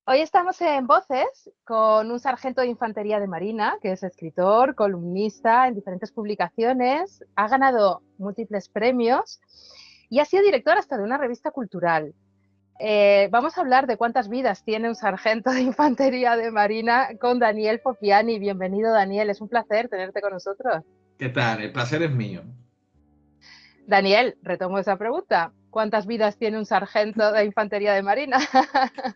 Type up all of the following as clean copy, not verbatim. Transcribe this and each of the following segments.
Hoy estamos en Voces con un sargento de Infantería de Marina, que es escritor, columnista en diferentes publicaciones, ha ganado múltiples premios y ha sido director hasta de una revista cultural. Vamos a hablar de cuántas vidas tiene un sargento de Infantería de Marina con Daniel Fofiani. Bienvenido, Daniel, es un placer tenerte con nosotros. ¿Qué tal? El placer es mío. Daniel, retomo esa pregunta. ¿Cuántas vidas tiene un sargento de Infantería de Marina?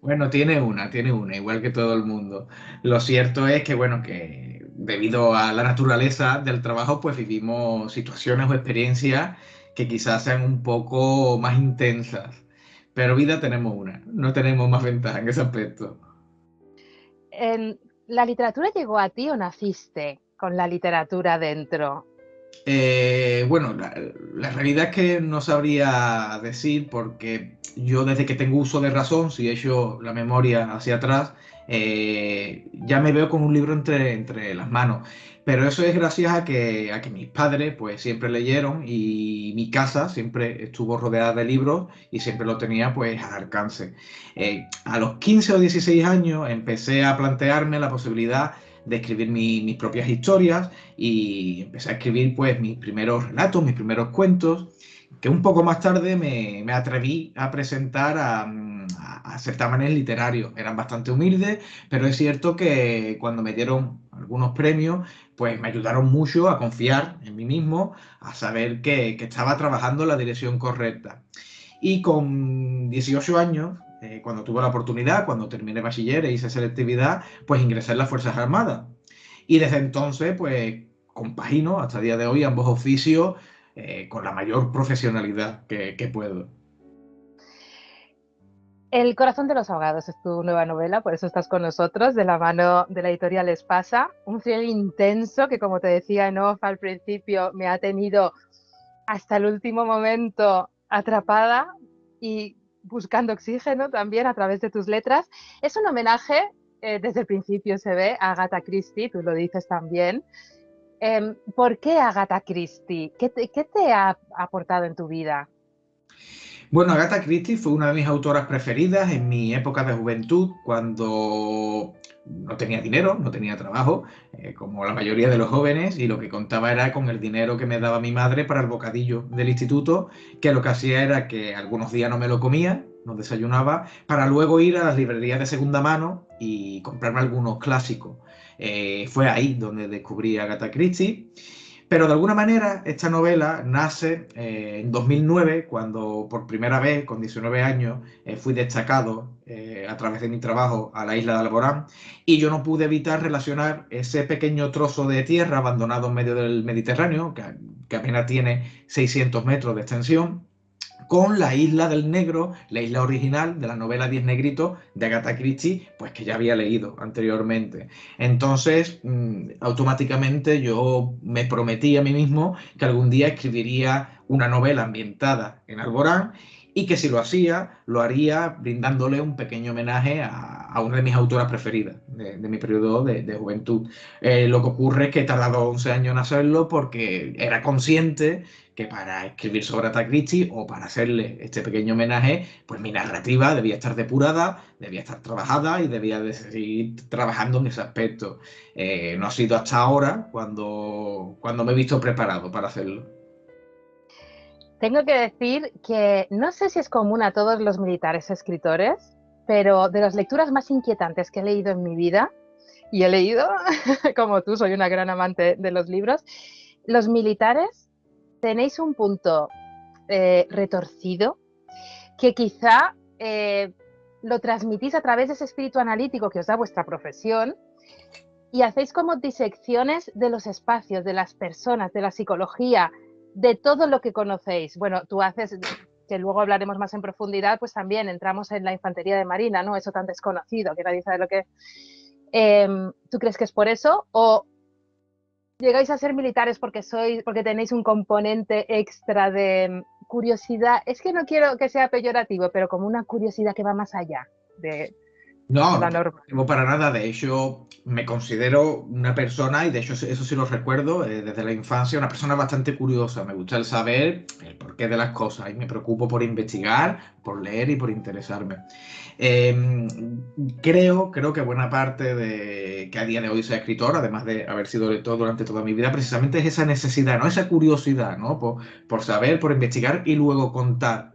Bueno, tiene una, igual que todo el mundo. Lo cierto es que, bueno, que debido a la naturaleza del trabajo, pues vivimos situaciones o experiencias que quizás sean un poco más intensas. Pero vida tenemos una, no tenemos más ventaja en ese aspecto. ¿La literatura llegó a ti o naciste con la literatura dentro? Bueno, la realidad es que no sabría decir porque yo desde que tengo uso de razón, si echo la memoria hacia atrás, ya me veo con un libro entre las manos. Pero eso es gracias a que mis padres pues siempre leyeron y mi casa siempre estuvo rodeada de libros y siempre lo tenía pues al alcance. A los 15 o 16 años empecé a plantearme la posibilidad de escribir mis propias historias y empecé a escribir pues mis primeros relatos, mis primeros cuentos, que un poco más tarde me atreví a presentar a certámenes literarios. Eran bastante humildes, pero es cierto que cuando me dieron algunos premios, pues me ayudaron mucho a confiar en mí mismo, a saber que estaba trabajando en la dirección correcta. Y con 18 años, cuando tuve la oportunidad, cuando terminé bachiller e hice selectividad, pues ingresé en las Fuerzas Armadas. Y desde entonces, pues compagino hasta el día de hoy ambos oficios con la mayor profesionalidad que puedo. El corazón de los ahogados es tu nueva novela, por eso estás con nosotros, de la mano de la editorial Espasa. Un thriller intenso que, como te decía en off al principio, me ha tenido hasta el último momento atrapada y buscando oxígeno también a través de tus letras. Es un homenaje, desde el principio se ve, a Agatha Christie, tú lo dices también. ¿Por qué Agatha Christie? ¿Qué te ha aportado en tu vida? Bueno, Agatha Christie fue una de mis autoras preferidas en mi época de juventud, cuando no tenía dinero, no tenía trabajo, como la mayoría de los jóvenes, y lo que contaba era con el dinero que me daba mi madre para el bocadillo del instituto, que lo que hacía era que algunos días no me lo comía, no desayunaba, para luego ir a las librerías de segunda mano y comprarme algunos clásicos. Fue ahí donde descubrí a Agatha Christie. Pero de alguna manera esta novela nace en 2009, cuando por primera vez, con 19 años, fui destacado a través de mi trabajo a la isla de Alborán y yo no pude evitar relacionar ese pequeño trozo de tierra abandonado en medio del Mediterráneo, que apenas tiene 600 metros de extensión, con la Isla del Negro, la isla original de la novela Diez Negritos de Agatha Christie, pues que ya había leído anteriormente. Entonces, automáticamente yo me prometí a mí mismo que algún día escribiría una novela ambientada en Alborán y que si lo hacía, lo haría brindándole un pequeño homenaje a una de mis autoras preferidas de mi periodo de juventud. Lo que ocurre es que he tardado 11 años en hacerlo porque era consciente que para escribir sobre Agatha Christie o para hacerle este pequeño homenaje, pues mi narrativa debía estar depurada, debía estar trabajada y debía de seguir trabajando en ese aspecto. No ha sido hasta ahora cuando me he visto preparado para hacerlo. Tengo que decir que no sé si es común a todos los militares escritores, pero de las lecturas más inquietantes que he leído en mi vida, y he leído, como tú, soy una gran amante de los libros, los militares tenéis un punto retorcido que quizá lo transmitís a través de ese espíritu analítico que os da vuestra profesión y hacéis como disecciones de los espacios, de las personas, de la psicología, de todo lo que conocéis. Bueno, tú haces, que luego hablaremos más en profundidad, pues también entramos en la infantería de marina, ¿no? Eso tan desconocido que nadie sabe lo que es. ¿Tú crees que es por eso? ¿O llegáis a ser militares porque tenéis un componente extra de curiosidad? Es que no quiero que sea peyorativo, pero como una curiosidad que va más allá de... No, la no norma. tengo para nada. De hecho, me considero una persona, y de hecho eso sí lo recuerdo desde la infancia, una persona bastante curiosa. Me gusta el saber el porqué de las cosas y me preocupo por investigar, por leer y por interesarme. Eh, creo que buena parte de que a día de hoy sea escritor, además de haber sido lector durante toda mi vida, precisamente es esa necesidad, ¿no? Esa curiosidad, ¿no? Por saber, por investigar y luego contar.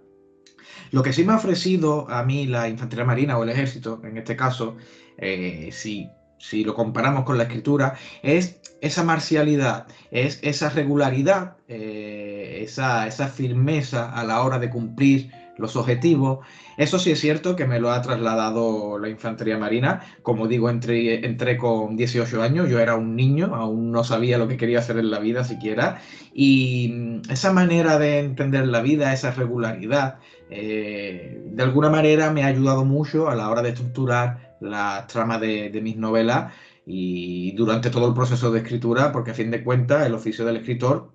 Lo que sí me ha ofrecido a mí la infantería marina o el ejército, en este caso, si lo comparamos con la escritura, es esa marcialidad, es esa regularidad, esa firmeza a la hora de cumplir los objetivos. Eso sí es cierto que me lo ha trasladado la infantería marina. Como digo, entré con 18 años, yo era un niño, aún no sabía lo que quería hacer en la vida siquiera. Y esa manera de entender la vida, esa regularidad, de alguna manera me ha ayudado mucho a la hora de estructurar las tramas de mis novelas y durante todo el proceso de escritura, porque a fin de cuentas el oficio del escritor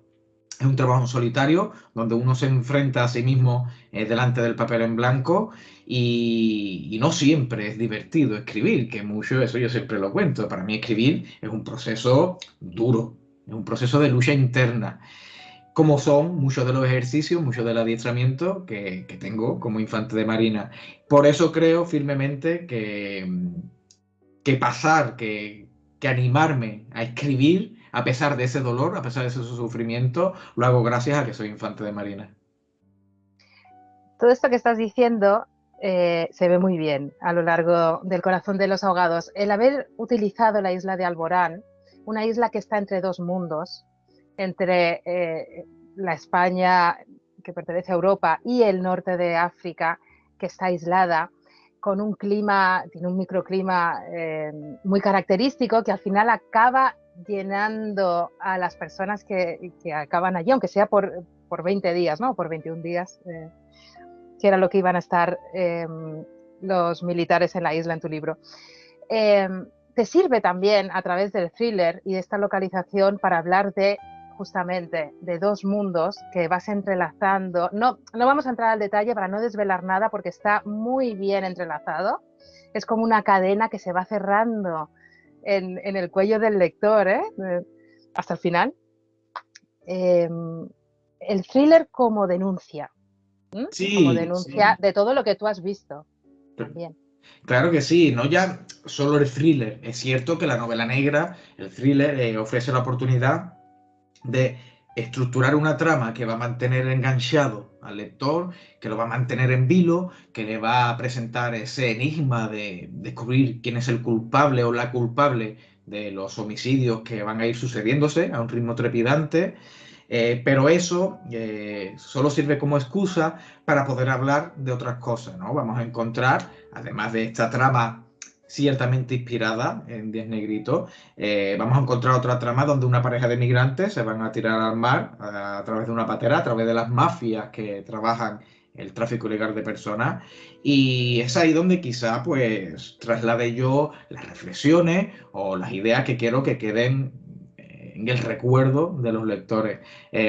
es un trabajo solitario donde uno se enfrenta a sí mismo delante del papel en blanco y no siempre es divertido escribir, que mucho eso yo siempre lo cuento. Para mí escribir es un proceso duro, es un proceso de lucha interna como son muchos de los ejercicios, muchos del adiestramiento que tengo como infante de marina. Por eso creo firmemente que animarme a escribir, a pesar de ese dolor, a pesar de ese sufrimiento, lo hago gracias a que soy infante de marina. Todo esto que estás diciendo se ve muy bien a lo largo del Corazón de los Ahogados. El haber utilizado la isla de Alborán, una isla que está entre dos mundos, entre la España que pertenece a Europa y el norte de África, que está aislada, con un clima, tiene un microclima muy característico que al final acaba llenando a las personas que acaban allí, aunque sea por 20 días, ¿no? Por 21 días. Que era lo que iban a estar los militares en la isla en tu libro. Te sirve también a través del thriller y de esta localización para hablar de justamente de dos mundos que vas entrelazando. No vamos a entrar al detalle para no desvelar nada porque está muy bien entrelazado. Es como una cadena que se va cerrando en el cuello del lector, hasta el final. El thriller como denuncia, como Sí, denuncia sí. de todo lo que tú has visto también. Claro que sí, no ya solo el thriller. Es cierto que la novela negra, el thriller, ofrece la oportunidad de estructurar una trama que va a mantener enganchado al lector, que lo va a mantener en vilo, que le va a presentar ese enigma de descubrir quién es el culpable o la culpable de los homicidios que van a ir sucediéndose a un ritmo trepidante. Pero eso solo sirve como excusa para poder hablar de otras cosas, ¿no? Vamos a encontrar, además de esta trama ciertamente inspirada en Diez Negritos, vamos a encontrar otra trama donde una pareja de migrantes se van a tirar al mar a través de una patera, a través de las mafias que trabajan el tráfico ilegal de personas. Y es ahí donde quizá pues traslade yo las reflexiones o las ideas que quiero que queden en el recuerdo de los lectores.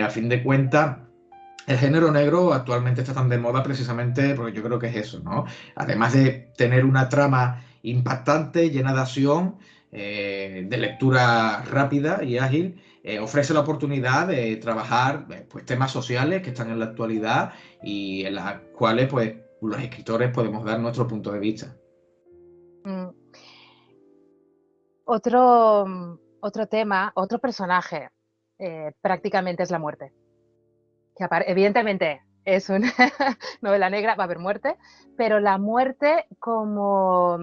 A fin de cuentas, el género negro actualmente está tan de moda precisamente porque yo creo que es eso, ¿no? Además de tener una trama impactante, llena de acción, de lectura rápida y ágil, ofrece la oportunidad de trabajar pues, temas sociales que están en la actualidad y en las cuales pues, los escritores podemos dar nuestro punto de vista. Mm. Otro tema, otro personaje, prácticamente es la muerte. Evidentemente es una novela negra, va a haber muerte, pero la muerte como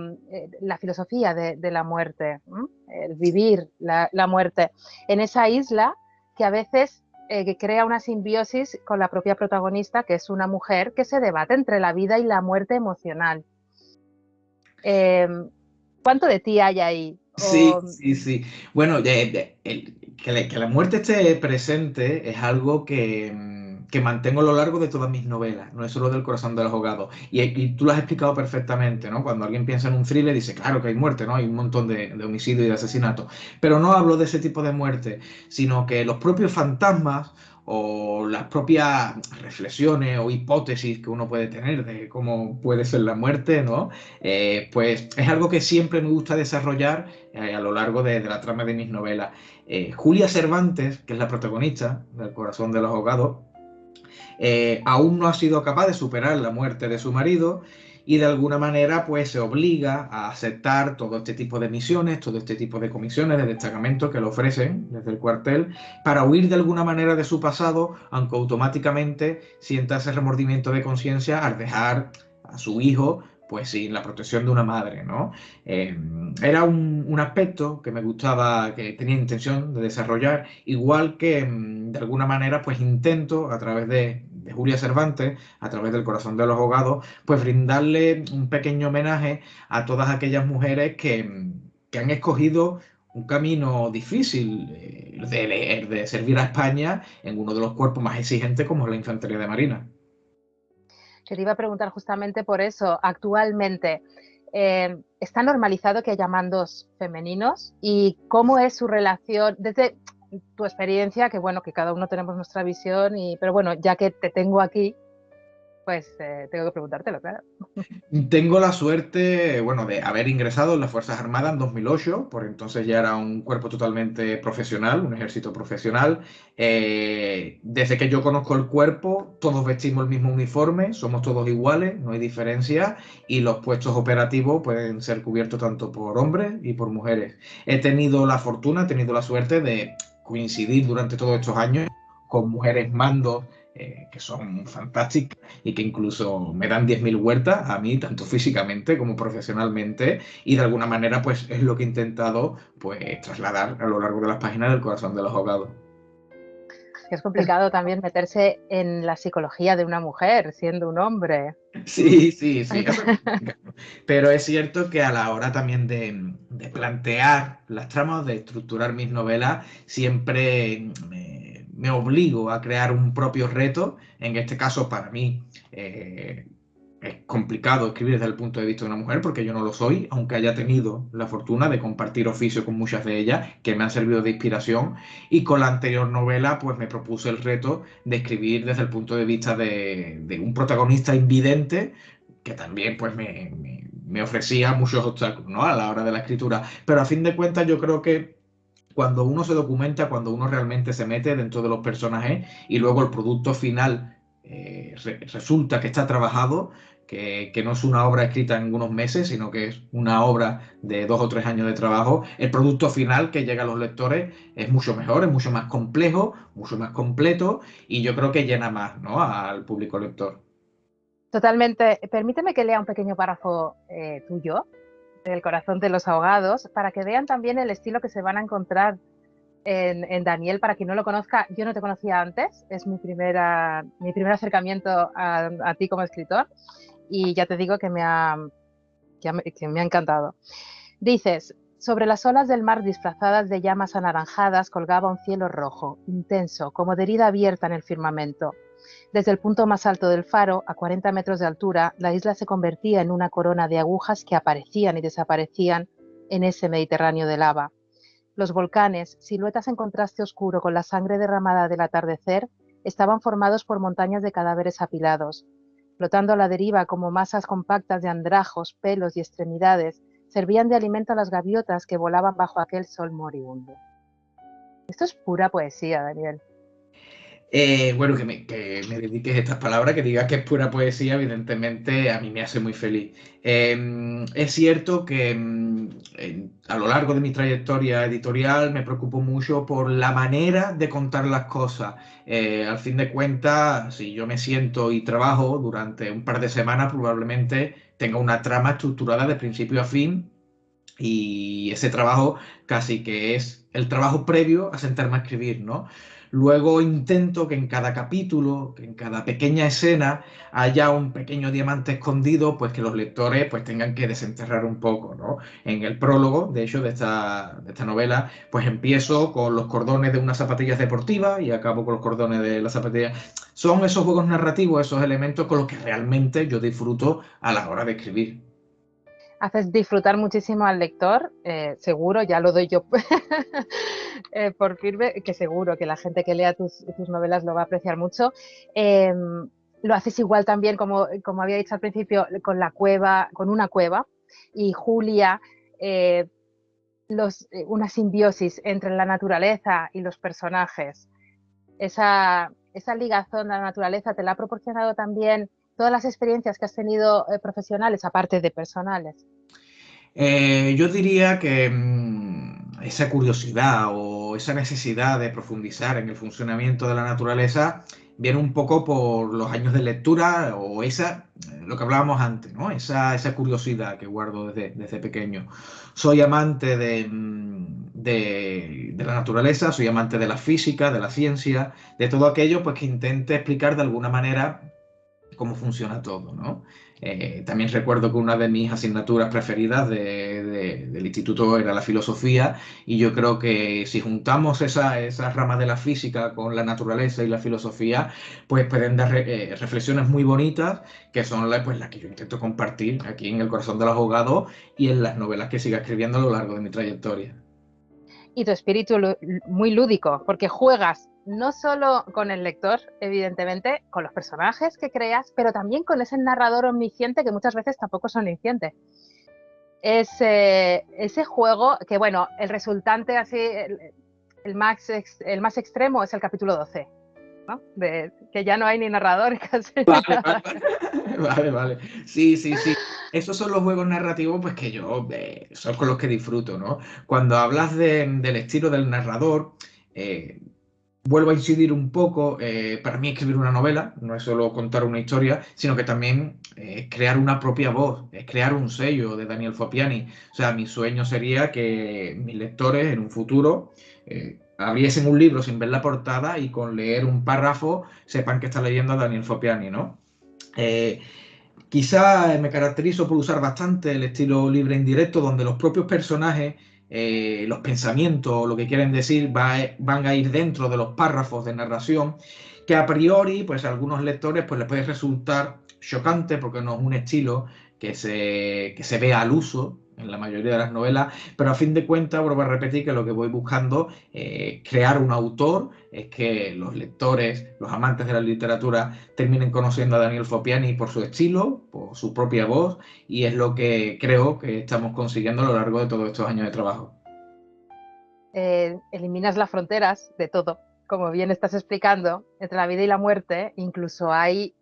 la filosofía de la muerte, el vivir la muerte en esa isla que a veces que crea una simbiosis con la propia protagonista, que es una mujer que se debate entre la vida y la muerte emocional. Eh, ¿Cuánto de ti hay ahí? Sí, sí, sí. Bueno, que la muerte esté presente es algo que mantengo a lo largo de todas mis novelas, no es solo del Corazón del Ahogado. Y tú lo has explicado perfectamente, ¿no? Cuando alguien piensa en un thriller dice, claro que hay muerte, ¿no? Hay un montón de homicidios y de asesinatos. Pero no hablo de ese tipo de muerte, sino que los propios fantasmas o las propias reflexiones o hipótesis que uno puede tener de cómo puede ser la muerte, ¿no? Pues es algo que siempre me gusta desarrollar a lo largo de la trama de mis novelas. Julia Cervantes, que es la protagonista del Corazón de los Ahogados, aún no ha sido capaz de superar la muerte de su marido y de alguna manera pues se obliga a aceptar todo este tipo de misiones, todo este tipo de comisiones de destacamento que le ofrecen desde el cuartel para huir de alguna manera de su pasado, aunque automáticamente sienta ese remordimiento de conciencia al dejar a su hijo pues sin la protección de una madre, ¿no? Era un aspecto que me gustaba, que tenía intención de desarrollar, igual que de alguna manera pues intento a través de Julia Cervantes, a través del Corazón de los Ahogados, pues brindarle un pequeño homenaje a todas aquellas mujeres que han escogido un camino difícil de servir a España en uno de los cuerpos más exigentes como es la Infantería de Marina. Que te iba a preguntar justamente por eso. Actualmente, ¿está normalizado que haya mandos femeninos? ¿Y cómo es su relación desde tu experiencia? Que bueno, que cada uno tenemos nuestra visión, pero bueno, ya que te tengo aquí, pues tengo que preguntártelo, claro. Tengo la suerte, bueno, de haber ingresado en las Fuerzas Armadas en 2008, por entonces ya era un cuerpo totalmente profesional, un ejército profesional. Desde que yo conozco el cuerpo, todos vestimos el mismo uniforme, somos todos iguales, no hay diferencia, y los puestos operativos pueden ser cubiertos tanto por hombres y por mujeres. He tenido la fortuna, he tenido la suerte de coincidir durante todos estos años con mujeres mandos que son fantásticas y que incluso me dan 10.000 vueltas a mí, tanto físicamente como profesionalmente, y de alguna manera pues es lo que he intentado pues trasladar a lo largo de las páginas del Corazón de los Ahogados. Es complicado también meterse en la psicología de una mujer siendo un hombre. Sí, sí, sí, eso es complicado. Pero es cierto que a la hora también de plantear las tramas, de estructurar mis novelas, siempre me obligo a crear un propio reto. En este caso, para mí, es complicado escribir desde el punto de vista de una mujer porque yo no lo soy, aunque haya tenido la fortuna de compartir oficio con muchas de ellas que me han servido de inspiración. Y con la anterior novela, pues me propuse el reto de escribir desde el punto de vista de un protagonista invidente que también pues me ofrecía muchos obstáculos, ¿no? A la hora de la escritura. Pero a fin de cuentas yo creo que cuando uno se documenta, cuando uno realmente se mete dentro de los personajes y luego el producto final resulta que está trabajado, que no es una obra escrita en unos meses, sino que es una obra de 2 o 3 años de trabajo, el producto final que llega a los lectores es mucho mejor, es mucho más complejo, mucho más completo y yo creo que llena más, ¿no? Al público lector. Totalmente. Permíteme que lea un pequeño párrafo tuyo, del Corazón de los Ahogados, para que vean también el estilo que se van a encontrar en Daniel. Para quien no lo conozca, yo no te conocía antes, es mi primer acercamiento a ti como escritor y ya te digo que que me ha encantado. Dices, sobre las olas del mar disfrazadas de llamas anaranjadas colgaba un cielo rojo, intenso, como de herida abierta en el firmamento. Desde el punto más alto del faro, a 40 metros de altura, la isla se convertía en una corona de agujas que aparecían y desaparecían en ese Mediterráneo de lava. Los volcanes, siluetas en contraste oscuro con la sangre derramada del atardecer, estaban formados por montañas de cadáveres apilados. Flotando a la deriva como masas compactas de andrajos, pelos y extremidades, servían de alimento a las gaviotas que volaban bajo aquel sol moribundo. Esto es pura poesía, Daniel. Bueno, que me dediques estas palabras, que digas que es pura poesía, evidentemente a mí me hace muy feliz. Es cierto que a lo largo de mi trayectoria editorial me preocupo mucho por la manera de contar las cosas. Al fin de cuentas, si yo me siento y trabajo durante un par de semanas, probablemente tenga una trama estructurada de principio a fin. Y ese trabajo casi que es el trabajo previo a sentarme a escribir, ¿no? Luego intento que en cada capítulo, que en cada pequeña escena haya un pequeño diamante escondido, pues que los lectores pues tengan que desenterrar un poco, ¿no? En el prólogo, de hecho, de esta novela, pues empiezo con los cordones de unas zapatillas deportivas y acabo con los cordones de las zapatillas. Son esos juegos narrativos, esos elementos con los que realmente yo disfruto a la hora de escribir. haces disfrutar muchísimo al lector, seguro, ya lo doy yo por firme, que seguro que la gente que lea tus novelas lo va a apreciar mucho. Lo haces igual también, como había dicho al principio, con la cueva, con una cueva, y Julia, una simbiosis entre la naturaleza y los personajes. Esa ligazón a la naturaleza te la ha proporcionado también todas las experiencias que has tenido profesionales, aparte de personales. Yo diría que esa curiosidad o esa necesidad de profundizar en el funcionamiento de la naturaleza viene un poco por los años de lectura o lo que hablábamos antes, ¿no? Esa curiosidad que guardo desde pequeño. Soy amante de la naturaleza, soy amante de la física, de la ciencia, de todo aquello pues, que intente explicar de alguna manera cómo funciona todo, ¿no? También recuerdo que una de mis asignaturas preferidas del instituto era la filosofía y yo creo que si juntamos esas ramas de la física con la naturaleza y la filosofía, pues pueden dar reflexiones muy bonitas que son pues, las que yo intento compartir aquí en El corazón del abogado y en las novelas que siga escribiendo a lo largo de mi trayectoria. Y tu espíritu muy lúdico, porque juegas no solo con el lector, evidentemente, con los personajes que creas, pero también con ese narrador omnisciente que muchas veces tampoco son omnisciente. Ese juego que, bueno, el resultante así, el más extremo es el capítulo 12, ¿no? Que ya no hay ni narrador casi. Vale, vale, vale, vale. Sí, sí, sí. Esos son los juegos narrativos pues que yo son con los que disfruto, ¿no? Cuando hablas del estilo del narrador, eh, vuelvo a incidir un poco, para mí escribir una novela no es solo contar una historia, sino que también crear una propia voz, es crear un sello de Daniel Fopiani. O sea, mi sueño sería que mis lectores en un futuro abriesen un libro sin ver la portada y con leer un párrafo sepan que está leyendo a Daniel Fopiani, ¿no? Eh, Quizá me caracterizo por usar bastante el estilo libre e indirecto, donde los propios personajes, los pensamientos, lo que quieren decir, van a ir dentro de los párrafos de narración, que a priori, pues a algunos lectores, pues les puede resultar chocante porque no es un estilo que se vea al uso en la mayoría de las novelas, pero a fin de cuentas, vuelvo a repetir que lo que voy buscando crear un autor es que los lectores, los amantes de la literatura, terminen conociendo a Daniel Fopiani por su estilo, por su propia voz, y es lo que creo que estamos consiguiendo a lo largo de todos estos años de trabajo. Eliminas las fronteras de todo, como bien estás explicando, entre la vida y la muerte. Incluso hay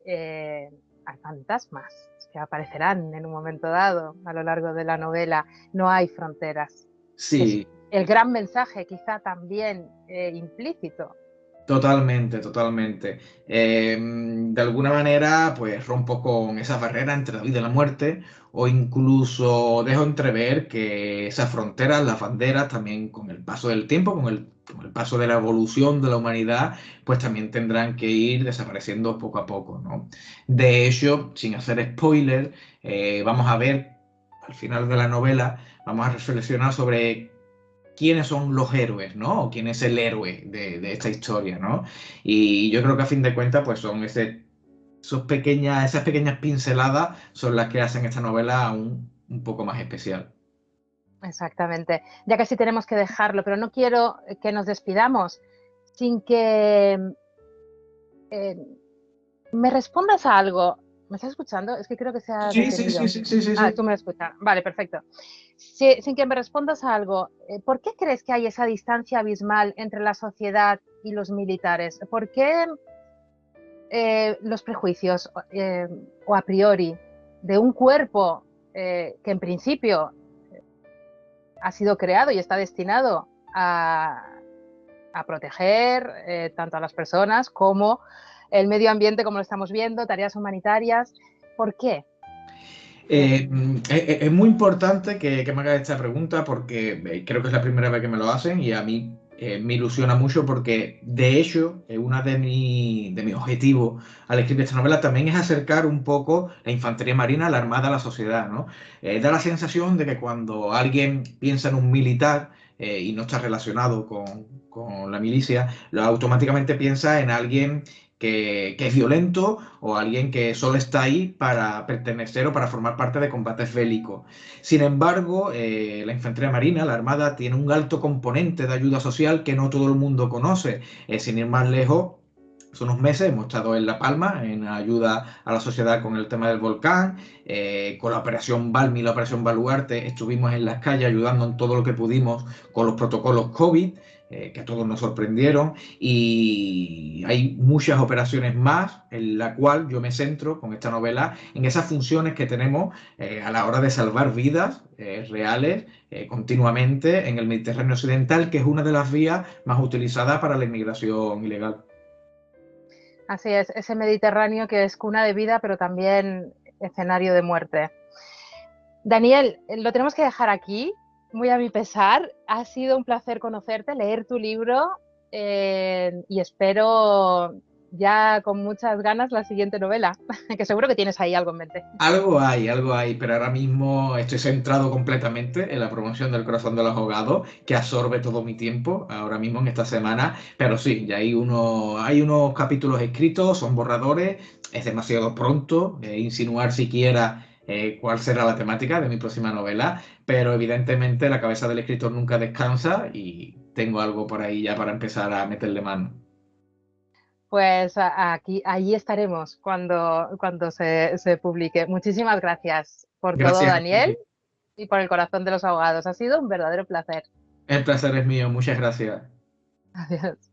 fantasmas que aparecerán en un momento dado a lo largo de la novela. No hay fronteras. Es Sí, el gran mensaje, quizá también implícito. totalmente, totalmente. De alguna manera, pues rompo con esa barrera entre la vida y la muerte, o incluso dejo entrever que esas fronteras, las banderas, también con el paso del tiempo, con el paso de la evolución de la humanidad, pues también tendrán que ir desapareciendo poco a poco, ¿no? De hecho, sin hacer spoiler, vamos a ver al final de la novela, vamos a reflexionar sobre quiénes son los héroes, ¿no? O quién es el héroe de esta historia, ¿no? Y yo creo que a fin de cuentas, pues son esas pequeñas pinceladas son las que hacen esta novela aún un poco más especial. Exactamente. Ya casi tenemos que dejarlo, pero no quiero que nos despidamos sin que eh, me respondas a algo. ¿Me estás escuchando? Es que creo que se ha Sí, sí, sí, detenido. sí, sí, sí, Ah, sí. tú me escuchas. Vale, perfecto. Sin que me respondas a algo, ¿por qué crees que hay esa distancia abismal entre la sociedad y los militares? ¿Por qué los prejuicios o a priori de un cuerpo que en principio ha sido creado y está destinado a proteger tanto a las personas como el medio ambiente, como lo estamos viendo, tareas humanitarias? ¿Por qué? Es muy importante que me hagas esta pregunta porque creo que es la primera vez que me lo hacen y a mí me ilusiona mucho porque de hecho uno de mis objetivos al escribir esta novela también es acercar un poco la infantería marina, la armada a la sociedad, ¿no? Da la sensación de que cuando alguien piensa en un militar y no está relacionado con la milicia, lo automáticamente piensa en alguien que es violento o alguien que solo está ahí para pertenecer o para formar parte de combates bélicos. Sin embargo, la Infantería Marina, la Armada, tiene un alto componente de ayuda social que no todo el mundo conoce. Sin ir más lejos, hace unos meses hemos estado en La Palma en ayuda a la sociedad con el tema del volcán, con la operación Balmi, la operación Baluarte, estuvimos en las calles ayudando en todo lo que pudimos con los protocolos COVID, que a todos nos sorprendieron, y hay muchas operaciones más en la cual yo me centro con esta novela en esas funciones que tenemos a la hora de salvar vidas reales continuamente en el Mediterráneo Occidental, que es una de las vías más utilizadas para la inmigración ilegal. Así es, ese Mediterráneo que es cuna de vida, pero también escenario de muerte. Daniel, lo tenemos que dejar aquí, muy a mi pesar. Ha sido un placer conocerte, leer tu libro y espero ya con muchas ganas la siguiente novela, que seguro que tienes ahí algo en mente. Algo hay, pero ahora mismo estoy centrado completamente en la promoción del Corazón de los Ahogados, que absorbe todo mi tiempo ahora mismo en esta semana. Pero sí, ya hay unos capítulos escritos, son borradores, es demasiado pronto insinuar siquiera cuál será la temática de mi próxima novela, pero evidentemente la cabeza del escritor nunca descansa y tengo algo por ahí ya para empezar a meterle mano. Pues aquí, allí estaremos cuando se publique. Muchísimas gracias por todo, Gracias a Daniel, ti. y por el corazón de los ahogados. Ha sido un verdadero placer. El placer es mío, muchas gracias. Adiós.